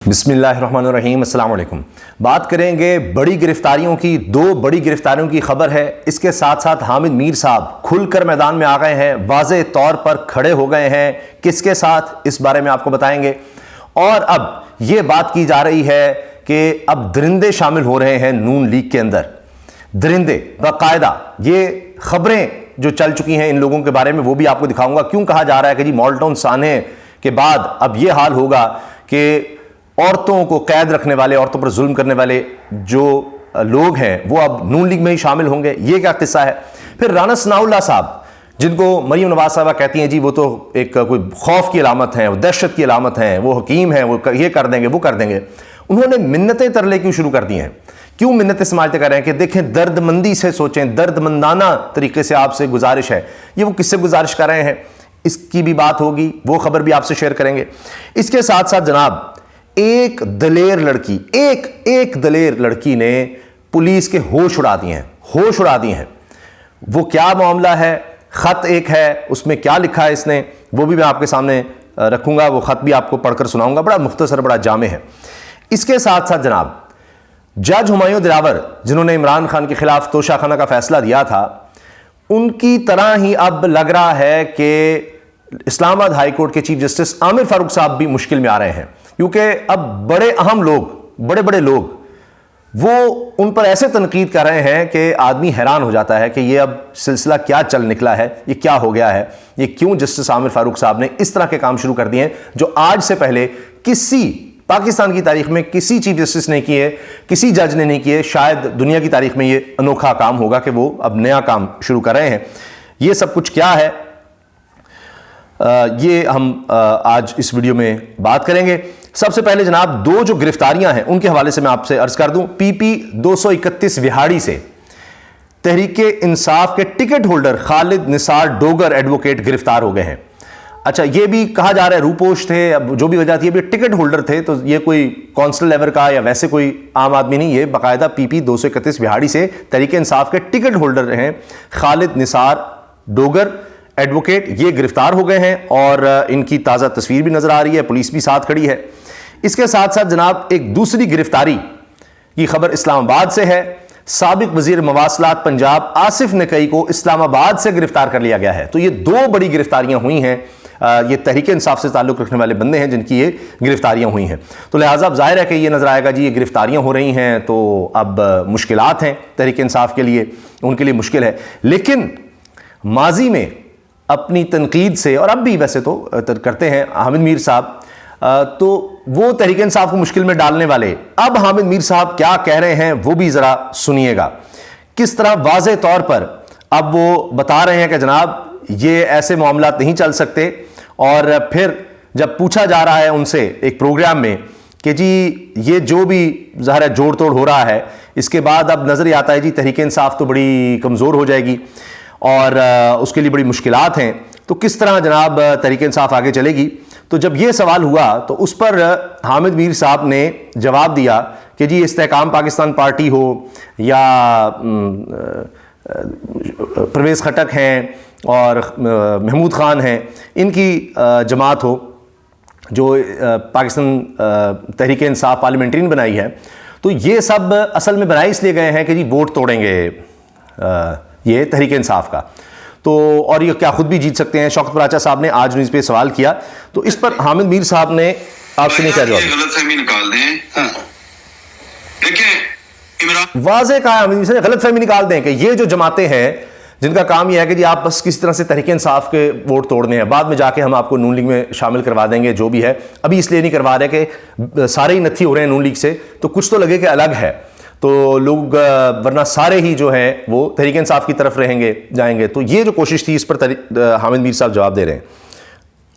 बिस्मिल्लाहिर्रहमानिर्रहीम, अस्सलाम वालेकुम। बात करेंगे बड़ी गिरफ्तारियों की। दो बड़ी गिरफ्तारियों की खबर है। इसके साथ साथ हामिद मीर साहब खुलकर मैदान में आ गए हैं, वाज़े तौर पर खड़े हो गए हैं। किसके साथ, इस बारे में आपको बताएंगे। और अब यह बात की जा रही है कि अब दरिंदे शामिल हो रहे हैं नून लीग के अंदर। दरिंदे बाकायदा, ये खबरें जो चल चुकी हैं इन लोगों के बारे में वो भी आपको दिखाऊंगा। क्यों कहा जा रहा है कि जी मॉडल टाउन साने के बाद अब यह हाल होगा कि औरतों को कैद रखने वाले, औरतों पर जुल्म करने वाले जो लोग हैं वो अब नून लीग में ही शामिल होंगे। ये क्या किस्सा है। फिर राना सनाउल्लाह साहब, जिनको मरियम नवाज साहबा कहती हैं जी वो तो एक कोई खौफ की अलामत है, वो दहशत की अलामत है, वो हकीम है, वो ये कर देंगे वो कर देंगे। उन्होंने मिन्नतें तरले क्यों शुरू कर दी हैं? क्यों मिन्नतें समाजते कर रहे हैं कि देखें, दर्दमंदी से सोचें, दर्दमंदाना तरीके से आपसे गुजारिश है। ये वो किससे गुजारिश कर रहे हैं, इसकी भी बात होगी, वो खबर भी आपसे शेयर करेंगे। इसके साथ साथ जनाब एक दलेर लड़की, एक दलेर लड़की ने पुलिस के होश उड़ा दिए हैं, होश उड़ा दिए हैं। वो क्या मामला है, खत एक है, उसमें क्या लिखा है इसने, वो भी मैं आपके सामने रखूंगा। वो खत भी आपको पढ़कर सुनाऊंगा, बड़ा मुख्तसर, बड़ा जामे है। इसके साथ साथ जनाब जज हुमायूं दिलावर, जिन्होंने इमरान खान के खिलाफ तोशाखाना का फैसला दिया था, उनकी तरह ही अब लग रहा है कि इस्लामाबाद हाई कोर्ट के चीफ जस्टिस आमिर फारूक साहब भी मुश्किल में आ रहे हैं। क्योंकि अब बड़े अहम लोग, बड़े बड़े लोग, वो उन पर ऐसे तनकीद कर रहे हैं कि आदमी हैरान हो जाता है कि ये अब सिलसिला क्या चल निकला है, ये क्या हो गया है, ये क्यों जस्टिस आमिर फारूक साहब ने इस तरह के काम शुरू कर दिए हैं जो आज से पहले किसी पाकिस्तान की तारीख में किसी चीफ जस्टिस ने किए, किसी जज ने नहीं किए। शायद दुनिया की तारीख में ये अनोखा काम होगा कि वो अब नया काम शुरू कर रहे हैं। ये सब कुछ क्या है, ये हम आज इस वीडियो में बात करेंगे। सबसे पहले जनाब दो जो गिरफ्तारियां हैं उनके हवाले से मैं आपसे अर्ज कर दूं। पीपी 231 विहाड़ी से तहरीके इंसाफ के ticket holder Khalid Nisar Dogar advocate गिरफ्तार हो गए हैं। अच्छा, ये भी कहा जा रहा है रूपोश थे, अब जो भी वजह थी, अभी टिकट होल्डर थे, तो ये कोई कौंसल लेवल का या वैसे कोई आम आदमी नहीं, ये बाकायदा पीपी 231 विहाड़ी से तहरीके इंसाफ के टिकट होल्डर हैं खालिद निसार डोगर एडवोकेट। ये गिरफ्तार हो गए हैं और इनकी ताज़ा तस्वीर भी नजर आ रही है, पुलिस भी साथ खड़ी है। इसके साथ साथ जनाब एक दूसरी गिरफ्तारी की खबर इस्लामाबाद से है। साबिक वजीर मवासलात पंजाब आसिफ नकई को इस्लामाबाद से गिरफ्तार कर लिया गया है। तो ये दो बड़ी गिरफ्तारियां हुई हैं। ये तहरीक इंसाफ से ताल्लुक़ रखने वाले बंदे हैं जिनकी ये गिरफ्तारियां हुई हैं। तो लिहाजा अब जाहिर है कि ये नजर आएगा जी ये गिरफ्तारियां हो रही हैं तो अब मुश्किलात हैं तहरीक इंसाफ के लिए, उनके लिए मुश्किल है। लेकिन माजी में अपनी तनकीद से, और अब भी वैसे तो करते हैं हामिद मीर साहब, तो वो तहरीक इंसाफ को मुश्किल में डालने वाले अब हामिद मीर साहब क्या कह रहे हैं वो भी ज़रा सुनिएगा। किस तरह वाज़े तौर पर अब वो बता रहे हैं कि जनाब ये ऐसे मामला नहीं चल सकते। और फिर जब पूछा जा रहा है उनसे एक प्रोग्राम में कि जी ये जो भी ज़ाहिर है जोड़ तोड़ हो रहा है, इसके बाद अब नज़र आता है जी तहरीक इंसाफ तो बड़ी कमज़ोर हो जाएगी और उसके लिए बड़ी मुश्किलात हैं, तो किस तरह जनाब तहरीक इंसाफ आगे चलेगी। तो जब ये सवाल हुआ तो उस पर हामिद मीर साहब ने जवाब दिया कि जी इस्तेहकाम पाकिस्तान पार्टी हो या परवेज़ खटक हैं और महमूद ख़ान हैं, इनकी जमात हो जो पाकिस्तान तहरीक इंसाफ पार्लियामेंट्रीन बनाई है, तो ये सब असल में बनाए इसलिए गए हैं कि जी वोट तोड़ेंगे ये तहरीक इंसाफ का, तो और ये क्या खुद भी जीत सकते हैं। शौकत पराचा साहब ने आज न्यूज़ पे सवाल किया, तो इस पर हामिद मीर साहब ने आपसे नहीं क्या जवाब, गलतफहमी निकाल दें। हाँ। देखिए वाज़े कहा हामिद मीर साहब ने, गलतफहमी निकाल दें कि ये जो जमातें हैं जिनका काम यह है कि जी आप बस किसी तरह से तहरीक इंसाफ के वोट तोड़ने हैं, बाद में जाके हम आपको नून लीग में शामिल करवा देंगे, जो भी है अभी इसलिए नहीं करवा रहे कि सारे ही नत्थी हो रहे हैं नून लीग से, तो कुछ तो लगे कि अलग है, तो लोग वरना सारे ही जो हैं वो तहरीक इंसाफ की तरफ रहेंगे, जाएंगे। तो ये जो कोशिश थी इस पर हामिद मीर साहब जवाब दे रहे हैं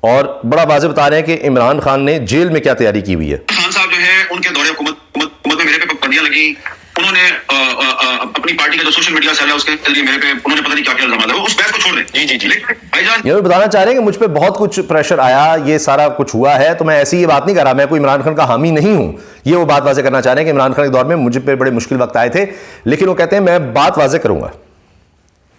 और बड़ा वाज़े बता रहे हैं कि इमरान खान ने जेल में क्या तैयारी की हुई है। खान साहब जो है उनके दौरे हुकूमत में मेरे पे पाबंदियां लगी, उन्होंने अपनी पार्टी का जो सोशल मीडिया सेल है उसके जरिए मेरे पे उन्होंने पता नहीं क्या क्या इल्जाम लगाए, उस बहस को छोड़ दें। जी भाईजान, ये बताना चाह रहे हैं कि मुझ पे बहुत कुछ प्रेशर आया, ये सारा कुछ हुआ है, तो मैं ऐसी ये बात नहीं कर रहा, मैं कोई इमरान खान का हामी नहीं हूं। ये वो बात वाज़े करना चाह रहे हैं कि इमरान खान के दौर में मुझे पे बड़े मुश्किल वक्त आए थे, लेकिन वो कहते हैं मैं बात वाज़े करूंगा।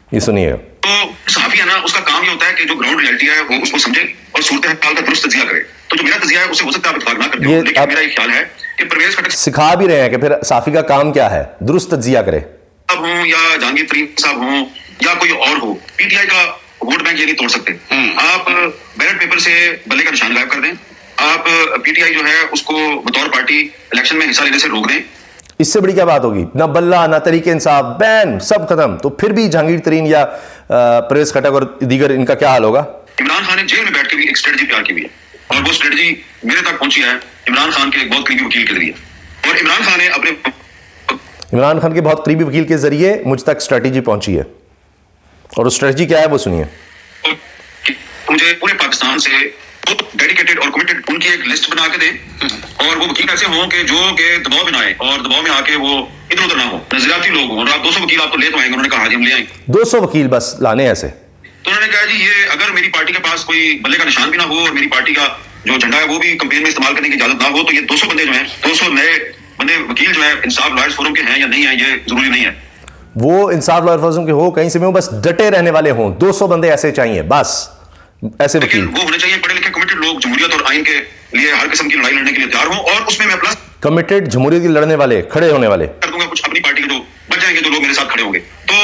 ये सुनिएगा। तो सहाफी है ना, उसका काम काम ये होता है कि जो ग्राउंड रियलिटी है वो उसको समझे और सूरत हाल का दुरुस्त तजिया करे। तो जो मेरा तजिया है उससे हो सकता है आप इत्तेफाक ना करते हो, लेकिन मेरा एक ख्याल है कि परवेज खटक सिखा भी रहे हैं कि फिर साफी का काम क्या है, दुरुस्त तजिया करे। साहब हों या जहांगीर तरीन साहब हों या कोई और हो, पीटीआई का वोट बैंक ये नहीं तोड़ सकते। आप बैलेट पेपर से बल्ले का निशान गायब कर दें, आप पीटीआई जो है उसको बतौर पार्टी इलेक्शन में हिस्सा लेने से रोक दें। इससे बड़ी क्या बात होगी? ना बल्ला ना तरीके इंसाफ, बैन, सब खत्म। तो फिर भी जहांगीर तरीन या परवेज खटक और दीगर इनका क्या हाल होगा? इमरान खान ने जेल में बैठ के भी एक स्ट्रेटजी तैयार की हुई है और वो स्ट्रेटजी मेरे तक पहुंची है इमरान खान के एक बहुत करीबी वकील के जरिए। और इमरान खान ने इमरान खान के बहुत करीबी वकील के जरिए मुझ तक स्ट्रेटजी पहुंची है, और उस स्ट्रेटजी क्या है वो सुनिए। मुझे पूरे पाकिस्तान से डेडिकेटेड और कमिटेड उनकी एक लिस्ट बना के दें और वो वकील ऐसे हों कि जो के दबाव में आए और दबाव में आके वो इधर उधर ना हो, नजरियाती लोग हों। और आप 200 वकील आप तो ले तो आएंगे, उन्होंने कहा जी हम ले आएंगे 200 वकील बस लाने ऐसे। तो उन्होंने कहा जी ये अगर मेरी पार्टी के पास कोई बल्ले का निशान भी ना हो और मेरी पार्टी का जो झंडा है वो भी कैंपेन में इस्तेमाल करने की इजाजत ना हो, तो ये 200 बंदे जो हैं, 200 नए बंदे वकील जो है इंसाफ लॉयर्स फोरम के हैं या नहीं है ये जरूरी नहीं है। वो इंसाफ लॉयर फोरम के हो कहीं से भी हो, बस डटे रहने वाले हों। 200 बंदे ऐसे चाहिए बस, ऐसे वकील। वो होने चाहिए पढ़े लिखे कमिटेड लोग, जमहूरियत और आइन के लिए हर किस्म की लड़ाई लड़ने के लिए तैयार हों। और उसमें मैं प्लस कमिटेड, जमहूरियत की लड़ने वाले, खड़े होने वाले कर दूंगा कुछ अपनी पार्टी के जो बच जाएंगे, जो लोग मेरे साथ खड़े होंगे। तो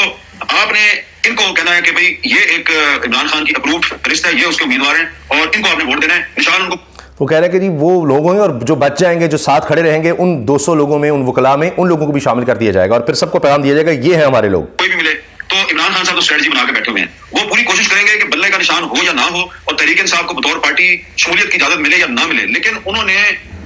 आपने इनको कहना है कि भाई ये एक इमरान खान की अप्रूव्ड लिस्ट है, ये उसके उम्मीदवार हैं और इनको आपने वोट देना है। निशान उनको वो कह रहे हैं कि जी वो लोग होंगे और जो बच जाएंगे, जो साथ खड़े रहेंगे, उन 200 लोगों में, उन वकला में, उन लोगों को भी शामिल कर दिया जाएगा और फिर सबको पैगाम दिया जाएगा ये है हमारे लोग। कोई भी मिले तो इमरान खान साहब तो स्ट्रेटजी बना के बैठे हुए हैं, वो पूरी कोशिश करेंगे कि बल्ले का निशान हो या ना हो और तहरीक इंसाफ को बतौर पार्टी शमूलियत की इजाजत मिले या ना मिले। लेकिन उन्होंने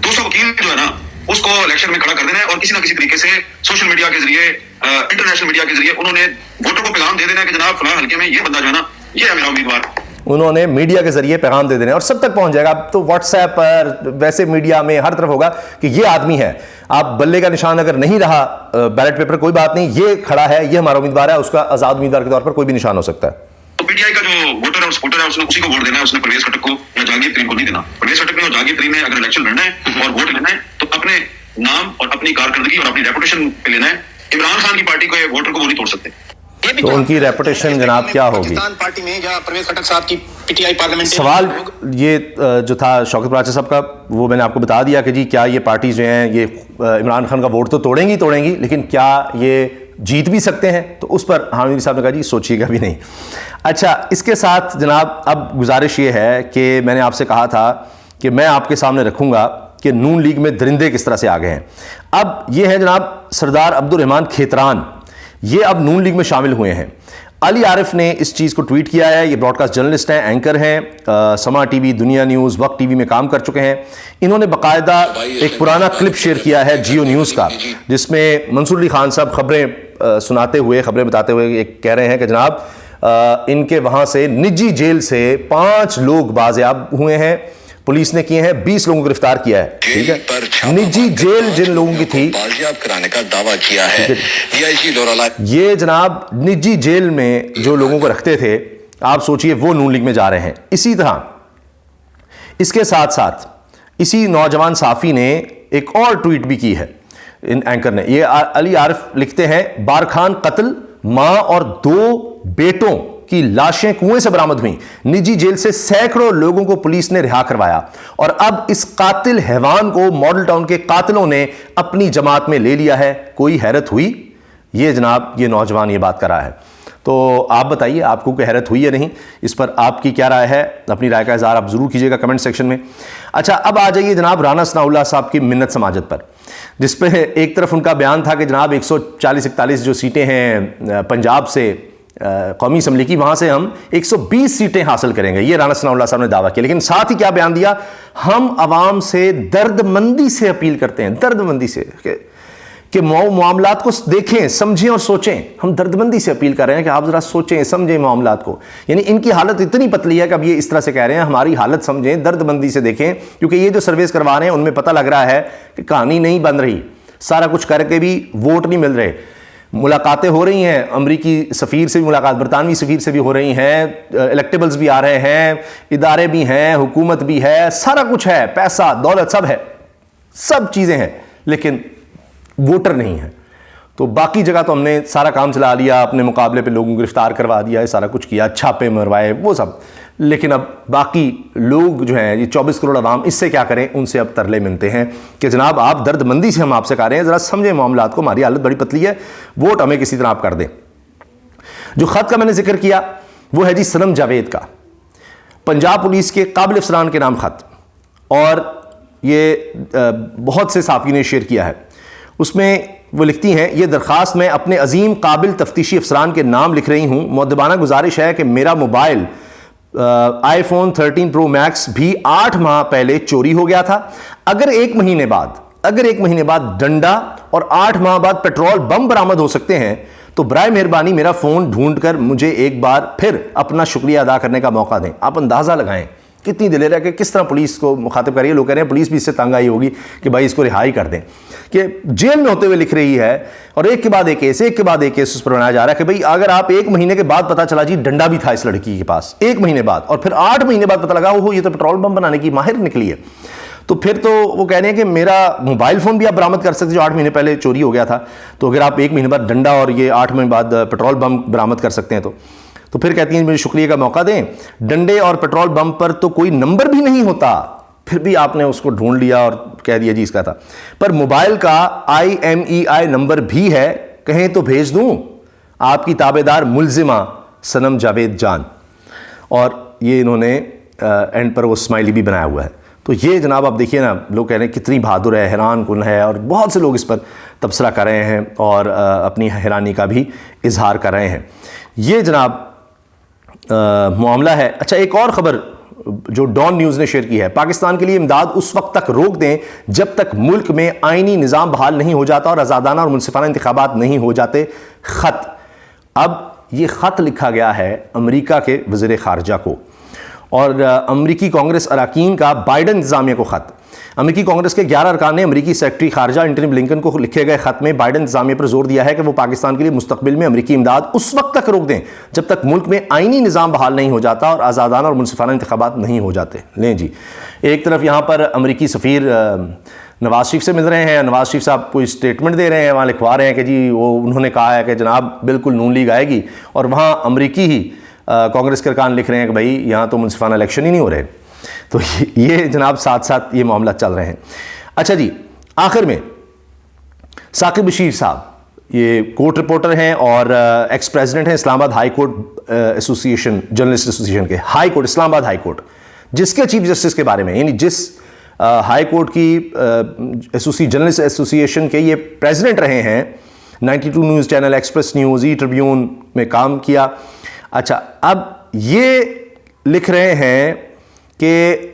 200 वकील जो है ना उसको इलेक्शन में खड़ा कर देना है और किसी ना किसी तरीके से सोशल मीडिया के जरिए, इंटरनेशनल मीडिया के जरिए उन्होंने वोटर को पैगाम दे देना है कि जनाब फलां हल्के में ये बंदा जो है ना ये है मेरा उम्मीदवार। उन्होंने मीडिया के जरिए पैगाम दे देने और सब तक पहुंच जाएगा। अब तो व्हाट्सएप पर, वैसे मीडिया में, हर तरफ होगा कि ये आदमी है। आप बल्ले का निशान अगर नहीं रहा बैलेट पेपर, कोई बात नहीं, ये खड़ा है, ये हमारा उम्मीदवार है, उसका आजाद उम्मीदवार के तौर पर कोई भी निशान हो सकता है। तो पीटीआई का जो वोटर और सपोर्टर है उसने उसी को वोट देना है, उसने परवेज खटक को या जहांगीर तरीन को नहीं देना। परवेज खटक ने और जहांगीर तरीन ने अगर इलेक्शन लड़ना है और वोट लेना है तो अपने नाम और अपनी कारकर्दगी और अपनी रेपुटेशन पे लेना है। इमरान खान की पार्टी को वोटर को वो नहीं तोड़ सकते। तो उनकी रेपुटेशन जनाब क्या होगी? पार्टी में या परवेज खटक साहब की पीटीआई पार्लियामेंट सवाल ये जो था शौकत बराचा साहब का, वो मैंने आपको बता दिया कि जी क्या ये पार्टी जो हैं ये इमरान खान का वोट तो तोड़ेंगी, लेकिन क्या ये जीत भी सकते हैं? तो उस पर हामिद साहब ने कहा जी सोचिएगा भी नहीं। अच्छा, इसके साथ जनाब अब गुजारिश ये है कि मैंने आपसे कहा था कि मैं आपके सामने रखूंगा कि नून लीग में दरिंदे किस तरह से आ गए हैं। अब ये है जनाब सरदार अब्दुल रहमान खेतरान, ये अब नून लीग में शामिल हुए हैं। अली आरिफ ने इस चीज़ को ट्वीट किया है। ये ब्रॉडकास्ट जर्नलिस्ट हैं, एंकर हैं, समा टीवी, दुनिया न्यूज़, वक्त टीवी में काम कर चुके हैं। इन्होंने बाकायदा एक पुराना क्लिप शेयर किया है जियो न्यूज़ का, जिसमें मंसूर अली खान साहब खबरें सुनाते हुए, खबरें बताते हुए एक कह रहे हैं कि जनाब इनके वहाँ से निजी जेल से 5 लोग बाजियाब हुए हैं, पुलिस ने किए हैं, 20 लोगों को गिरफ्तार किया है। ठीक है, निजी जेल जिन लोगों की थी बाजियाब कराने का दावा किया है। ये जनाब निजी जेल में जो लोगों को रखते थे, आप सोचिए वो नून लीग में जा रहे हैं। इसी तरह इसके साथ साथ इसी नौजवान साफी ने एक और ट्वीट भी की है इन एंकर ने। ये अली आरिफ लिखते हैं, बारखान कत्ल, मां और 2 बेटों की लाशें कुएं से बरामद हुई, निजी जेल से सैकड़ों लोगों को पुलिस ने रिहा करवाया और अब इस कातिल हैवान को मॉडल टाउन के कातिलों ने अपनी जमात में ले लिया है। कोई हैरत हुई? ये जनाब ये नौजवान ये बात कर रहा है। तो आप बताइए आपको कोई हैरत हुई या नहीं? इस पर आपकी क्या राय है? अपनी राय का इज़हार आप जरूर कीजिएगा कमेंट सेक्शन में। अच्छा, अब आ जाइए जनाब राना सनाउल्लाह साहब की मिन्नत समाजत पर, जिस पे एक तरफ उनका बयान था कि जनाब 140-41 जो सीटें हैं पंजाब से कौमी असम्बली की, वहां से हम 120 सीटें हासिल करेंगे, ये राना सनाउल्लाह साहब ने दावा किया। लेकिन साथ ही क्या बयान दिया? हम आवाम से दर्दमंदी से अपील करते हैं, दर्दमंदी से कि मामलात को देखें, समझें और सोचें। हम दर्दमंदी से अपील कर रहे हैं कि आप जरा सोचें, समझें मामलात को। यानी इनकी हालत इतनी पतली है कि अब ये इस तरह से कह रहे हैं हमारी हालत समझें, दर्दमंदी से देखें, क्योंकि ये जो सर्वेस करवा रहे हैं उनमें पता लग रहा है कि कहानी नहीं बन रही, सारा कुछ करके भी वोट नहीं मिल रहे। मुलाकातें हो रही हैं, अमरीकी सफ़ीर से भी मुलाकात, बरतानवी सफ़ीर से भी हो रही हैं, इलेक्टेबल्स भी आ रहे हैं, इदारे भी हैं, हुकूमत भी है, सारा कुछ है, पैसा दौलत सब है, सब चीज़ें हैं, लेकिन वोटर नहीं है। तो बाकी जगह तो हमने सारा काम चला लिया, अपने मुकाबले पे लोगों को गिरफ्तार करवा दिया, सारा कुछ किया, छापे मरवाए, वो सब। लेकिन अब बाकी लोग जो हैं, ये 24 करोड़ अवाम, इससे क्या करें? उनसे अब तरले मिलते हैं कि जनाब आप दर्दमंदी से हम आपसे कह रहे हैं, ज़रा समझें मामलात को, हमारी हालत बड़ी पतली है, वोट हमें किसी तरह आप कर दें। जो ख़त का मैंने जिक्र किया वो है जी सनम जावेद का, पंजाब पुलिस के काबिल अफसरान के नाम ख़त, और ये बहुत से साफ़ियों ने शेयर किया है। उसमें वो लिखती हैं, ये दरख्वास्त मैं अपने अजीम काबिल तफ्तीशी अफसरान के नाम लिख रही हूँ। मुअद्दबाना गुजारिश है कि मेरा मोबाइल iPhone 13 Pro Max भी 8 माह पहले चोरी हो गया था। अगर एक महीने बाद डंडा और 8 माह बाद पेट्रोल बम बरामद हो सकते हैं तो बराए मेहरबानी मेरा फ़ोन ढूंढ कर मुझे एक बार फिर अपना शुक्रिया अदा करने का मौका दें। आप अंदाज़ा लगाएं कितनी दिलेर है कि किस तरह पुलिस को मुखातिब कर रही है। लोग कह रहे हैं पुलिस भी इससे तंग आई होगी कि भाई इसको रिहाई कर दें, कि जेल में होते हुए लिख रही है, और एक के बाद एक केस उस पर बनाया जा रहा है कि भाई अगर आप 1 महीने के बाद पता चला जी डंडा भी था इस लड़की के पास 1 महीने बाद, और फिर 8 महीने बाद पता लगा वो ये तो पेट्रोल बम बनाने की माहिर निकली है, तो फिर तो वो कह रहे हैं कि मेरा मोबाइल फ़ोन भी आप बरामद कर सकते जो 8 महीने पहले चोरी हो गया था। तो अगर आप 1 महीने बाद डंडा और ये 8 महीने बाद पेट्रोल बम बरामद कर सकते हैं तो फिर कहती हैं मुझे शुक्रिया का मौका दें। डंडे और पेट्रोल बम पर तो कोई नंबर भी नहीं होता, फिर भी आपने उसको ढूंढ लिया और कह दिया जी इसका था। पर मोबाइल का IMEI नंबर भी है, कहें तो भेज दूं, आपकी ताबेदार मुलजिमा सनम जावेद जान। और ये इन्होंने एंड पर वो स्माइली भी बनाया हुआ है। तो ये जनाब आप देखिए ना, लोग कह रहे हैं कितनी बहादुर है, हैरान कुन है, और बहुत से लोग इस पर तबसरा कर रहे हैं और अपनी हैरानी का भी इजहार कर रहे हैं। ये जनाब मामला है। अच्छा, एक और ख़बर जो डॉन न्यूज़ ने शेयर की है, पाकिस्तान के लिए इमदाद उस वक्त तक रोक दें जब तक मुल्क में आईनी निज़ाम बहाल नहीं हो जाता और आज़ादाना और मुनसिफाना इंतखाबात नहीं हो जाते। ख़त, अब ये ख़त लिखा गया है अमेरिका के वज़ीर ख़ारजा को और अमेरिकी कांग्रेस अरकान का बाइडन इंतज़ामिया को ख़त। अमेरिकी कांग्रेस के 11 अरकान ने अमेरिकी सेक्रेटरी ख़ारजा एंटनी ब्लिंकन को लिखे गए ख़त में बाइडन इंतज़ामिया पर जोर दिया है कि वो पाकिस्तान के लिए मुस्तक़बिल में अमेरिकी इमदाद उस वक्त तक रोक दें जब तक मुल्क में आईनी निज़ाम बहाल नहीं हो जाता और आज़ादाना और मुनसिफाना इंतखाबात नहीं हो जाते। लें जी, एक तरफ यहाँ पर अमेरिकी सफ़ीर नवाज़ शरीफ से मिल रहे हैं, नवाज़ शरीफ साहब कोई स्टेटमेंट दे रहे हैं, वहाँ लिखवा रहे हैं कि जी वो उन्होंने कहा है कि जनाब बिल्कुल नून लीग आएगी, और वहाँ अमेरिकी ही कांग्रेस के अरकान लिख रहे हैं कि भाई यहाँ तो मुनसिफाना इलेक्शन ही नहीं हो रहे। तो ये जनाब साथ साथ ये मामला चल रहे हैं। अच्छा जी, आखिर में साकिब बशीर साहब, ये कोर्ट रिपोर्टर हैं और एक्स प्रेसिडेंट हैं Islamabad high court association, journalist association के high court, Islamabad high court, जिसके चीफ जस्टिस के बारे में, यानी जिस हाई कोर्ट की जर्नलिस्ट एसोसिएशन के ये प्रेसिडेंट रहे हैं, 92 news channel, Express News, E Tribune में काम किया। अच्छा, अब ये लिख रहे हैं कि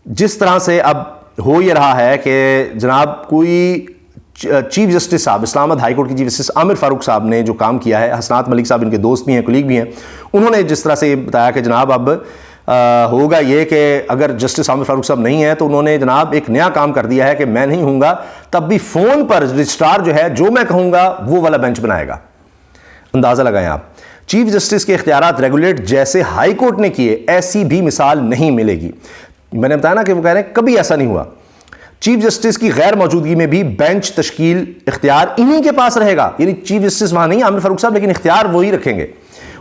जिस तरह से अब हो ये रहा है कि जनाब कोई चीफ जस्टिस साहब, इस्लामाबाद हाई कोर्ट के चीफ जस्टिस आमिर फारूक साहब ने जो काम किया है, हसनात मलिक साहब इनके दोस्त भी हैं, कुलीग भी हैं, उन्होंने जिस तरह से ये बताया कि जनाब अब होगा ये कि अगर जस्टिस आमिर फारूक साहब नहीं है तो उन्होंने जनाब एक नया काम कर दिया है कि मैं नहीं हूँगा तब भी फ़ोन पर रजिस्ट्रार जो है जो मैं कहूँगा वो वाला बेंच बनाएगा। अंदाज़ा लगाएं आप, चीफ जस्टिस के इख्तियारात रेगुलेट जैसे हाई कोर्ट ने किए, ऐसी भी मिसाल नहीं मिलेगी। मैंने बताया ना कि वो कह रहे हैं कभी ऐसा नहीं हुआ। चीफ जस्टिस की गैर मौजूदगी में भी बेंच तश्कील इख्तियार इन्हीं के पास रहेगा, यानी चीफ जस्टिस वहाँ नहीं आमिर फारूक साहब, लेकिन इख्तियार वही रखेंगे।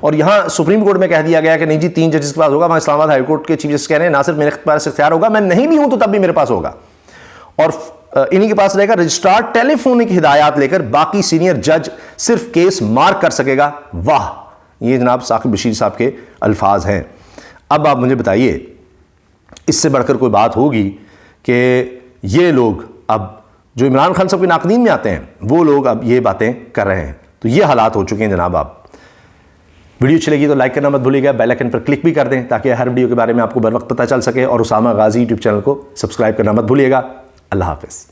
और यहाँ सुप्रीम कोर्ट में कह दिया गया कि नहीं जी 3 जजेस के पास होगा, वहाँ इस्लामाबाद हाई कोर्ट के चीफ जस्टिस कह रहे हैं ना सिर्फ मेरे पास इख्तियार होगा, मैं नहीं भी हूँ तो तब भी मेरे पास होगा, और इन्हीं के पास रहेगा। रजिस्ट्रार टेलीफोनिक हिदायत लेकर बाकी सीनियर जज सिर्फ केस मार्क कर सकेगा। वाह, ये जनाब साकिब बशीर साहब के अल्फाज हैं। अब आप मुझे बताइए इससे बढ़कर कोई बात होगी कि ये लोग अब जो इमरान खान साहब के नाकदीन में आते हैं वो लोग अब ये बातें कर रहे हैं। तो ये हालात हो चुके हैं जनाब। आप वीडियो अच्छी लगी तो लाइक करना मत भूलिएगा, बेल आइकन पर क्लिक भी कर दें ताकि हर वीडियो के बारे में आपको बर वक्त पता चल सके, और उसामा गाजी यूट्यूब चैनल को सब्सक्राइब करना मत भूलिएगा। अल्लाह हाफिज़।